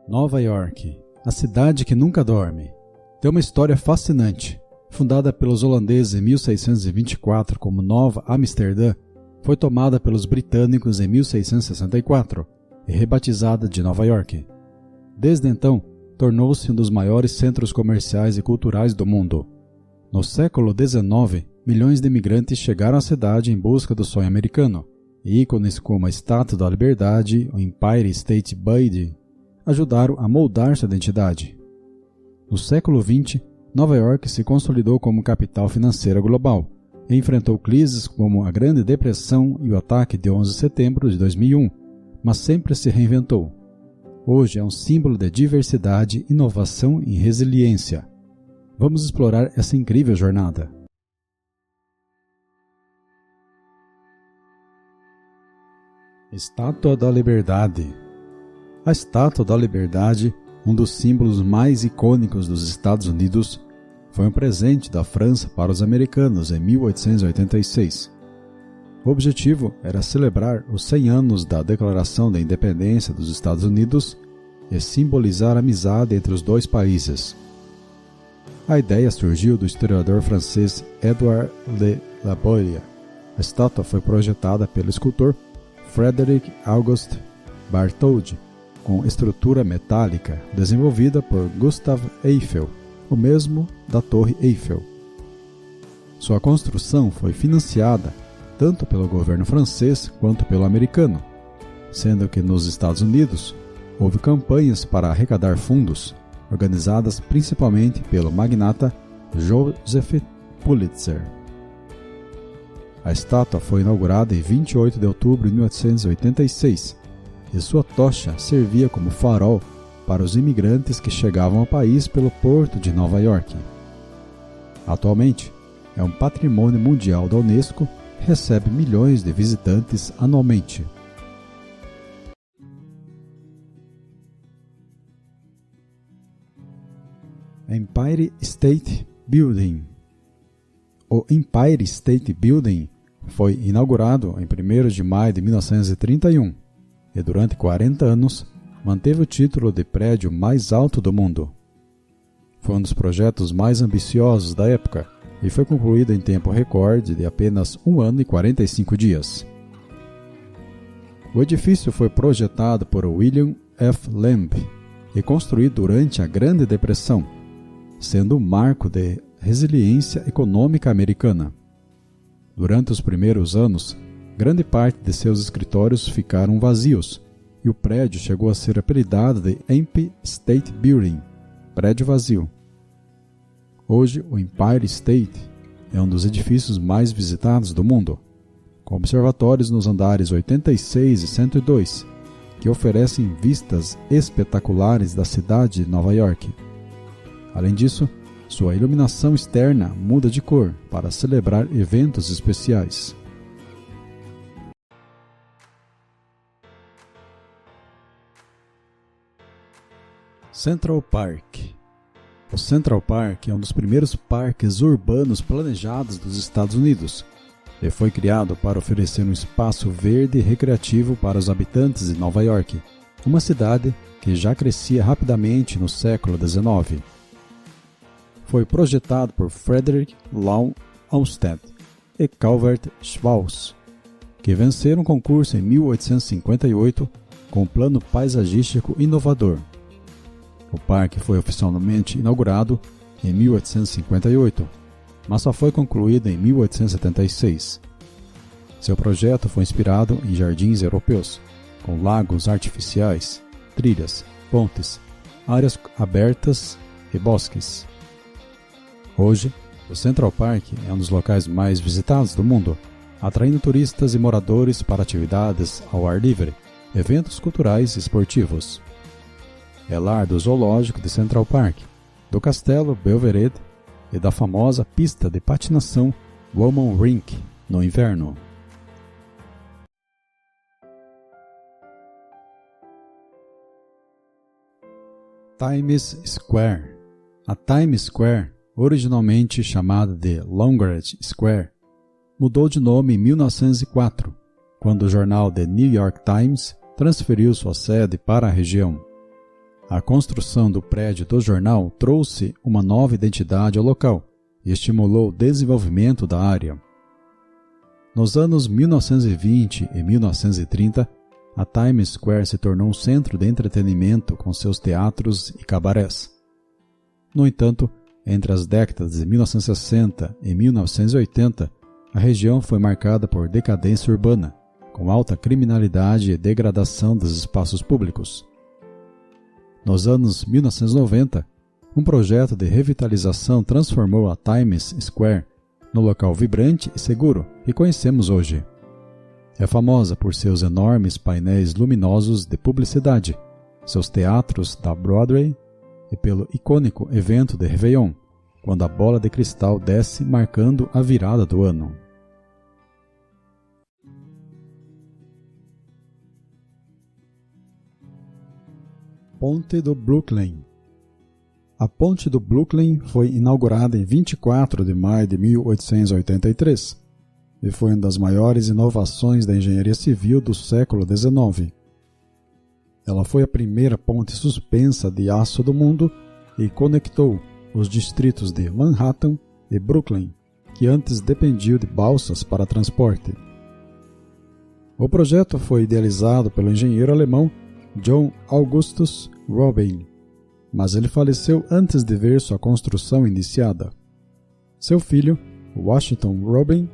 Nova York, a cidade que nunca dorme, tem uma história fascinante. Fundada pelos holandeses em 1624 como Nova Amsterdã, foi tomada pelos britânicos em 1664 e rebatizada de Nova York. Desde então, tornou-se um dos maiores centros comerciais e culturais do mundo. No século XIX, milhões de imigrantes chegaram à cidade em busca do sonho americano, e ícones como a Estátua da Liberdade, o Empire State Building, ajudaram a moldar sua identidade. No século XX, Nova York se consolidou como capital financeira global e enfrentou crises como a Grande Depressão e o ataque de 11 de setembro de 2001, mas sempre se reinventou. Hoje é um símbolo de diversidade, inovação e resiliência. Vamos explorar essa incrível jornada. Estátua da Liberdade. A Estátua da Liberdade, um dos símbolos mais icônicos dos Estados Unidos, foi um presente da França para os americanos em 1886. O objetivo era celebrar os 100 anos da Declaração da Independência dos Estados Unidos e simbolizar a amizade entre os dois países. A ideia surgiu do historiador francês Édouard Le Laborie. A estátua foi projetada pelo escultor Frédéric Auguste Bartholdi, com estrutura metálica desenvolvida por Gustave Eiffel, o mesmo da Torre Eiffel. Sua construção foi financiada tanto pelo governo francês quanto pelo americano, sendo que nos Estados Unidos houve campanhas para arrecadar fundos, organizadas principalmente pelo magnata Joseph Pulitzer. A estátua foi inaugurada em 28 de outubro de 1886 e sua tocha servia como farol para os imigrantes que chegavam ao país pelo porto de Nova York. Atualmente, é um patrimônio mundial da Unesco e recebe milhões de visitantes anualmente. Empire State Building. O Empire State Building foi inaugurado em 1º de maio de 1931 e durante 40 anos manteve o título de prédio mais alto do mundo. Foi um dos projetos mais ambiciosos da época e foi concluído em tempo recorde de apenas 1 ano e 45 dias. O edifício foi projetado por William F. Lamb e construído durante a Grande Depressão, sendo um marco de resiliência econômica americana. Durante os primeiros anos, grande parte de seus escritórios ficaram vazios e o prédio chegou a ser apelidado de Empire State Building, prédio vazio. Hoje, o Empire State é um dos edifícios mais visitados do mundo, com observatórios nos andares 86 e 102, que oferecem vistas espetaculares da cidade de Nova York. Além disso, sua iluminação externa muda de cor para celebrar eventos especiais. Central Park. O Central Park é um dos primeiros parques urbanos planejados dos Estados Unidos e foi criado para oferecer um espaço verde e recreativo para os habitantes de Nova York, uma cidade que já crescia rapidamente no século XIX. Foi projetado por Frederick Law Olmsted e Calvert Schwarz, que venceram um concurso em 1858 com um plano paisagístico inovador. O parque foi oficialmente inaugurado em 1858, mas só foi concluído em 1876. Seu projeto foi inspirado em jardins europeus, com lagos artificiais, trilhas, pontes, áreas abertas e bosques. Hoje, o Central Park é um dos locais mais visitados do mundo, atraindo turistas e moradores para atividades ao ar livre, eventos culturais e esportivos. É lar do Zoológico de Central Park, do Castelo Belvedere e da famosa pista de patinação Woman Rink no inverno. Times Square. A Times Square, originalmente chamada de Longridge Square, mudou de nome em 1904, quando o jornal The New York Times transferiu sua sede para a região. A construção do prédio do jornal trouxe uma nova identidade ao local e estimulou o desenvolvimento da área. Nos anos 1920 e 1930, a Times Square se tornou um centro de entretenimento com seus teatros e cabarés. No entanto, entre as décadas de 1960 e 1980, a região foi marcada por decadência urbana, com alta criminalidade e degradação dos espaços públicos. Nos anos 1990, um projeto de revitalização transformou a Times Square no local vibrante e seguro que conhecemos hoje. É famosa por seus enormes painéis luminosos de publicidade, seus teatros da Broadway e pelo icônico evento de Réveillon, quando a bola de cristal desce marcando a virada do ano. Ponte do Brooklyn. A Ponte do Brooklyn foi inaugurada em 24 de maio de 1883 e foi uma das maiores inovações da engenharia civil do século XIX. Ela foi a primeira ponte suspensa de aço do mundo e conectou os distritos de Manhattan e Brooklyn, que antes dependiam de balsas para transporte. O projeto foi idealizado pelo engenheiro alemão John Augustus Robin, mas ele faleceu antes de ver sua construção iniciada. Seu filho, Washington Robin,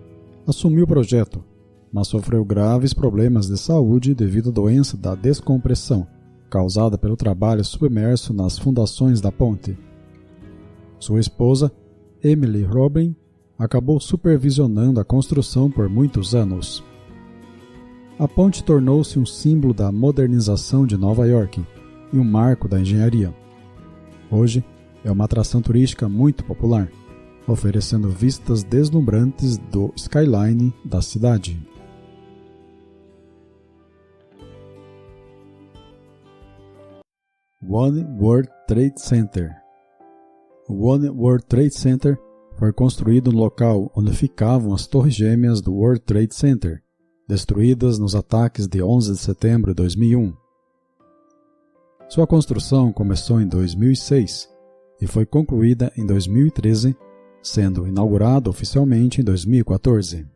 assumiu o projeto, mas sofreu graves problemas de saúde devido à doença da descompressão, causada pelo trabalho submerso nas fundações da ponte. Sua esposa, Emily Robin, acabou supervisionando a construção por muitos anos. A ponte tornou-se um símbolo da modernização de Nova York e um marco da engenharia. Hoje, é uma atração turística muito popular, oferecendo vistas deslumbrantes do skyline da cidade. One World Trade Center. O One World Trade Center foi construído no local onde ficavam as torres gêmeas do World Trade Center, destruídas nos ataques de 11 de setembro de 2001. Sua construção começou em 2006 e foi concluída em 2013, sendo inaugurado oficialmente em 2014.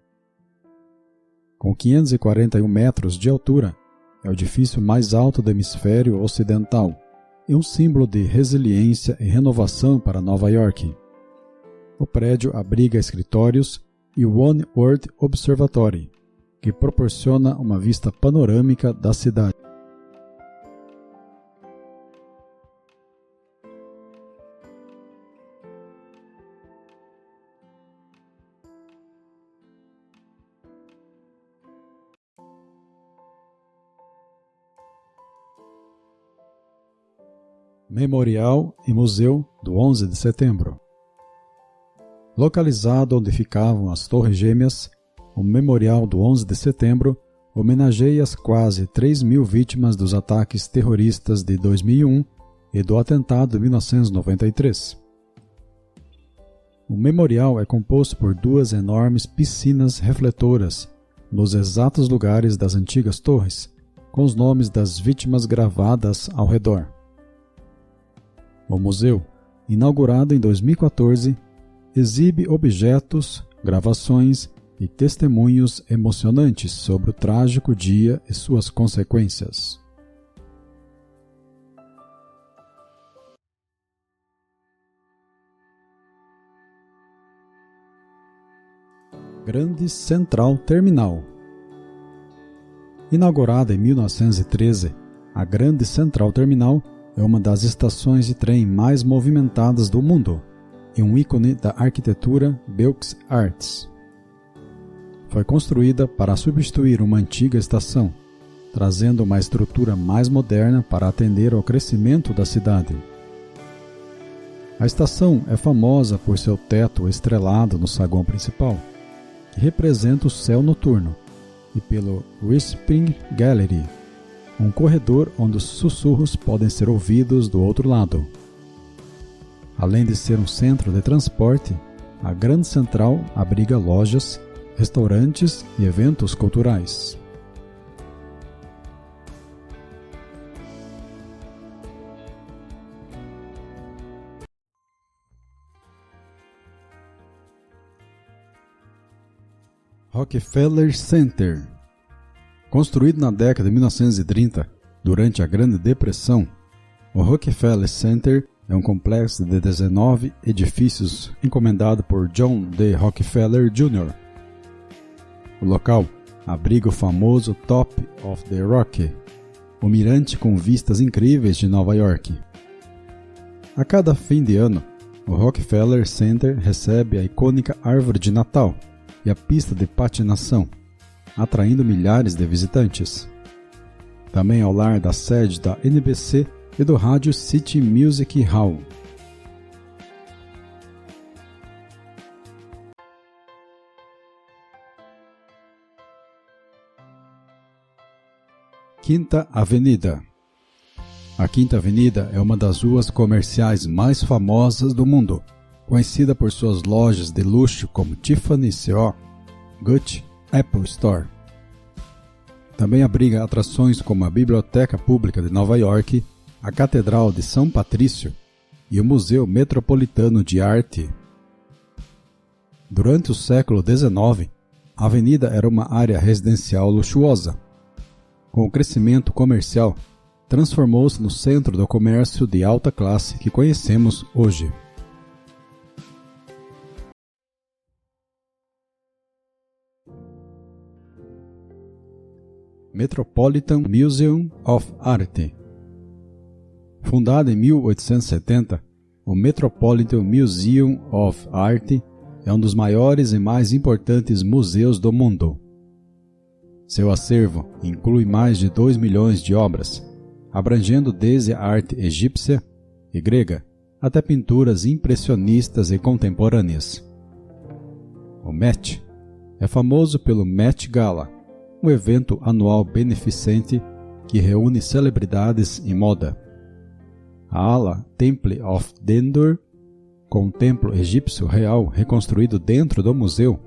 Com 541 metros de altura, é o edifício mais alto do hemisfério ocidental e um símbolo de resiliência e renovação para Nova York. O prédio abriga escritórios e o One World Observatory, que proporciona uma vista panorâmica da cidade. Memorial e Museu do 11 de Setembro. Localizado onde ficavam as Torres Gêmeas, o Memorial do 11 de Setembro homenageia as quase 3.000 vítimas dos ataques terroristas de 2001 e do atentado de 1993. O memorial é composto por duas enormes piscinas refletoras nos exatos lugares das antigas torres, com os nomes das vítimas gravadas ao redor. O museu, inaugurado em 2014, exibe objetos, gravações e testemunhos emocionantes sobre o trágico dia e suas consequências. Grande Central Terminal. Inaugurada em 1913, a Grande Central Terminal é uma das estações de trem mais movimentadas do mundo e um ícone da arquitetura Beaux Arts. Foi construída para substituir uma antiga estação, trazendo uma estrutura mais moderna para atender ao crescimento da cidade. A estação é famosa por seu teto estrelado no saguão principal, que representa o céu noturno, e pelo Whispering Gallery, um corredor onde os sussurros podem ser ouvidos do outro lado. Além de ser um centro de transporte, a Grande Central abriga lojas, restaurantes e eventos culturais. Rockefeller Center. Construído na década de 1930, durante a Grande Depressão, o Rockefeller Center é um complexo de 19 edifícios encomendado por John D. Rockefeller Jr. O local abriga o famoso Top of the Rock, o mirante com vistas incríveis de Nova York. A cada fim de ano, o Rockefeller Center recebe a icônica árvore de Natal e a pista de patinação, atraindo milhares de visitantes. Também é o lar da sede da NBC e do rádio City Music Hall. Quinta Avenida. A Quinta Avenida é uma das ruas comerciais mais famosas do mundo, conhecida por suas lojas de luxo como Tiffany CO, Gucci, Apple Store. Também abriga atrações como a Biblioteca Pública de Nova York, a Catedral de São Patrício e o Museu Metropolitano de Arte. Durante o século XIX, a avenida era uma área residencial luxuosa. Com o crescimento comercial, transformou-se no centro do comércio de alta classe que conhecemos hoje. Metropolitan Museum of Art. Fundado em 1870, o Metropolitan Museum of Art é um dos maiores e mais importantes museus do mundo. Seu acervo inclui mais de 2 milhões de obras, abrangendo desde a arte egípcia e grega até pinturas impressionistas e contemporâneas. O Met é famoso pelo Met Gala, um evento anual beneficente que reúne celebridades em moda. A ala Temple of Dendur, com o templo egípcio real reconstruído dentro do museu,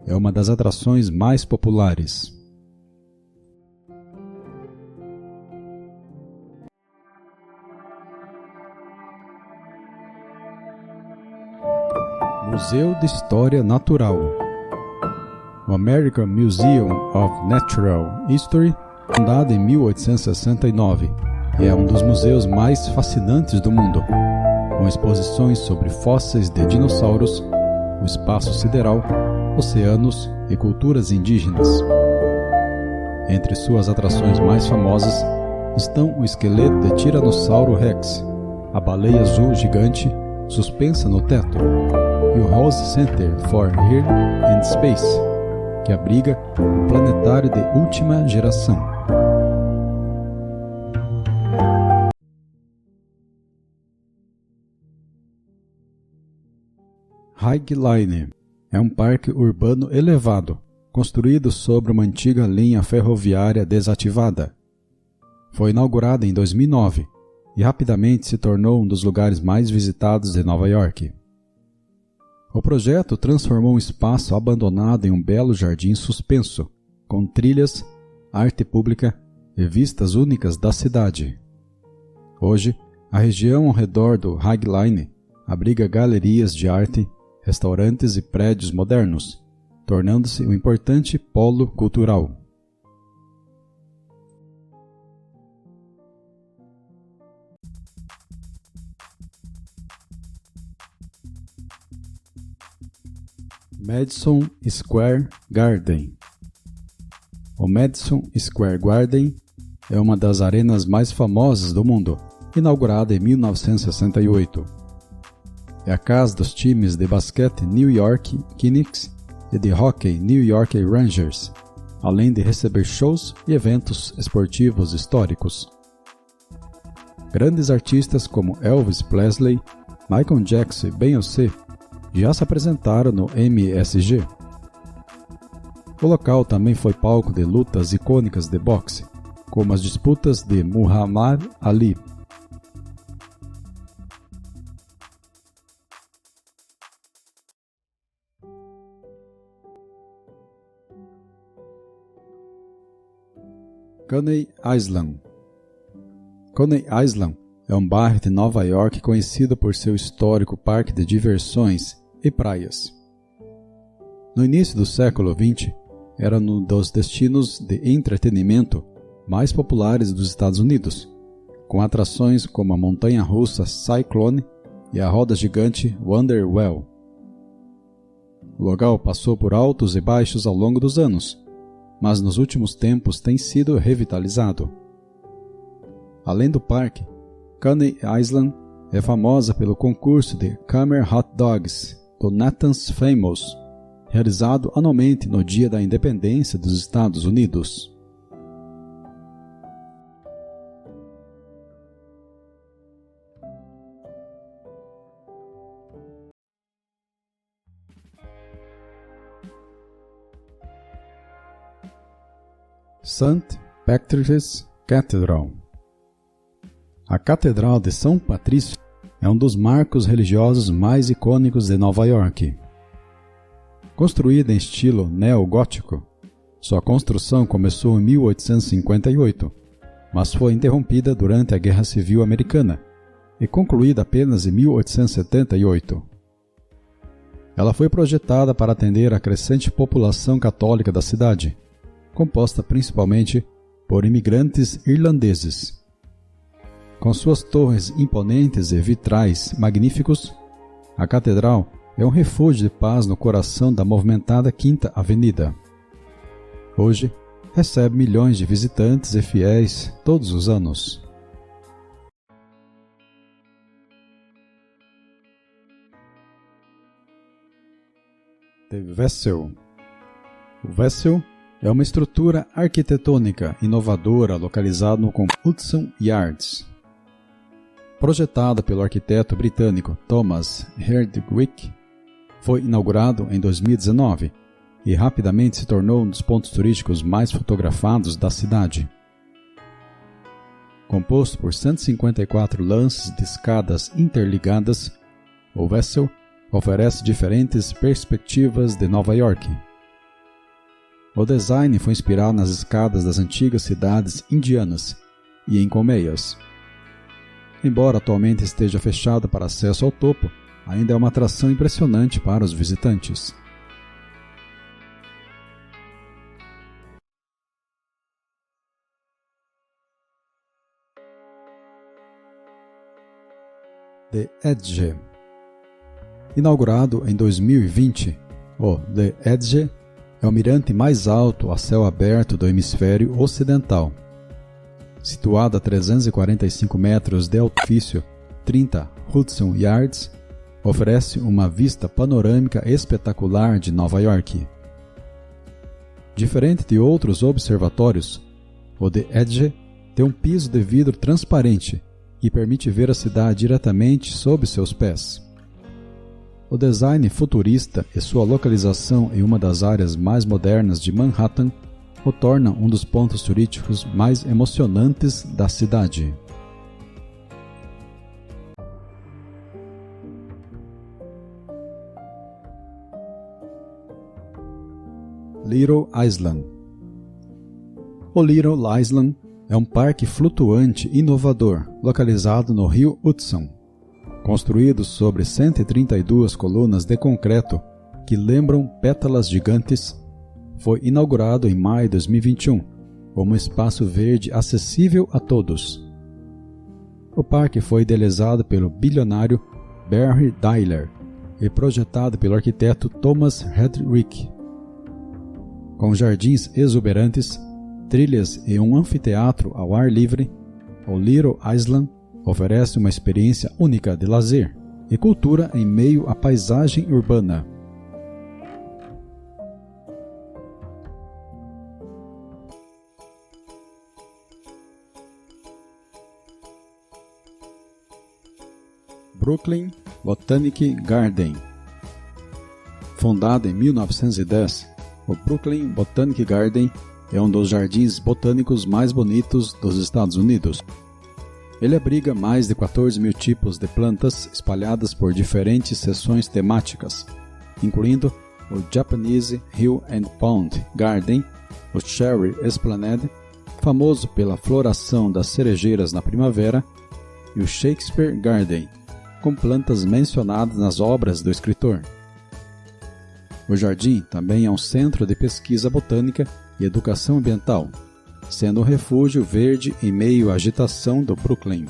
é uma das atrações mais populares. Museu de História Natural. O American Museum of Natural History, fundado em 1869, é um dos museus mais fascinantes do mundo, com exposições sobre fósseis de dinossauros, o espaço sideral, oceanos e culturas indígenas. Entre suas atrações mais famosas estão o esqueleto de Tiranossauro Rex, a baleia azul gigante suspensa no teto, e o Rose Center for Earth and Space, que abriga o planetário de última geração. High Line é um parque urbano elevado, construído sobre uma antiga linha ferroviária desativada. Foi inaugurada em 2009 e rapidamente se tornou um dos lugares mais visitados de Nova York. O projeto transformou um espaço abandonado em um belo jardim suspenso, com trilhas, arte pública e vistas únicas da cidade. Hoje, a região ao redor do High Line abriga galerias de arte, restaurantes e prédios modernos, tornando-se um importante polo cultural. Madison Square Garden. O Madison Square Garden é uma das arenas mais famosas do mundo, inaugurada em 1968. É a casa dos times de basquete New York Knicks e de hóquei New York Rangers, além de receber shows e eventos esportivos históricos. Grandes artistas como Elvis Presley, Michael Jackson e Beyoncé já se apresentaram no MSG. O local também foi palco de lutas icônicas de boxe, como as disputas de Muhammad Ali. Coney Island. Coney Island é um bairro de Nova York conhecido por seu histórico parque de diversões e praias. No início do século XX, era um dos destinos de entretenimento mais populares dos Estados Unidos, com atrações como a montanha-russa Cyclone e a roda gigante Wonderwell. O local passou por altos e baixos ao longo dos anos, mas nos últimos tempos tem sido revitalizado. Além do parque, Coney Island é famosa pelo concurso de Camera Hot Dogs do Nathan's Famous, realizado anualmente no Dia da Independência dos Estados Unidos. St. Patrick's Cathedral. A Catedral de São Patrício é um dos marcos religiosos mais icônicos de Nova York. Construída em estilo neogótico, sua construção começou em 1858, mas foi interrompida durante a Guerra Civil Americana e concluída apenas em 1878. Ela foi projetada para atender a crescente população católica da cidade, composta principalmente por imigrantes irlandeses. Com suas torres imponentes e vitrais magníficos, a catedral é um refúgio de paz no coração da movimentada Quinta Avenida. Hoje, recebe milhões de visitantes e fiéis todos os anos. The Vessel. O Vessel é uma estrutura arquitetônica inovadora localizada no complexo Hudson Yards. Projetada pelo arquiteto britânico Thomas Hardwick, foi inaugurado em 2019 e rapidamente se tornou um dos pontos turísticos mais fotografados da cidade. Composto por 154 lances de escadas interligadas, o Vessel oferece diferentes perspectivas de Nova York. O design foi inspirado nas escadas das antigas cidades indianas e em colmeias. Embora atualmente esteja fechada para acesso ao topo, ainda é uma atração impressionante para os visitantes. The Edge. Inaugurado em 2020, o The Edge é o mirante mais alto a céu aberto do hemisfério ocidental. Situado a 345 metros de edifício 30 Hudson Yards, oferece uma vista panorâmica espetacular de Nova York. Diferente de outros observatórios, o The Edge tem um piso de vidro transparente e permite ver a cidade diretamente sob seus pés. O design futurista e sua localização em uma das áreas mais modernas de Manhattan o tornam um dos pontos turísticos mais emocionantes da cidade. Little Island. O Little Island é um parque flutuante inovador localizado no rio Hudson. Construído sobre 132 colunas de concreto que lembram pétalas gigantes, foi inaugurado em maio de 2021 como um espaço verde acessível a todos. O parque foi idealizado pelo bilionário Barry Diller e projetado pelo arquiteto Thomas Hardwick. Com jardins exuberantes, trilhas e um anfiteatro ao ar livre, o Little Island oferece uma experiência única de lazer e cultura em meio à paisagem urbana. Brooklyn Botanic Garden. Fundado em 1910, o Brooklyn Botanic Garden é um dos jardins botânicos mais bonitos dos Estados Unidos. Ele abriga mais de 14 mil tipos de plantas espalhadas por diferentes seções temáticas, incluindo o Japanese Hill and Pond Garden, o Cherry Esplanade, famoso pela floração das cerejeiras na primavera, e o Shakespeare Garden, com plantas mencionadas nas obras do escritor. O jardim também é um centro de pesquisa botânica e educação ambiental, sendo um refúgio verde em meio à agitação do Brooklyn.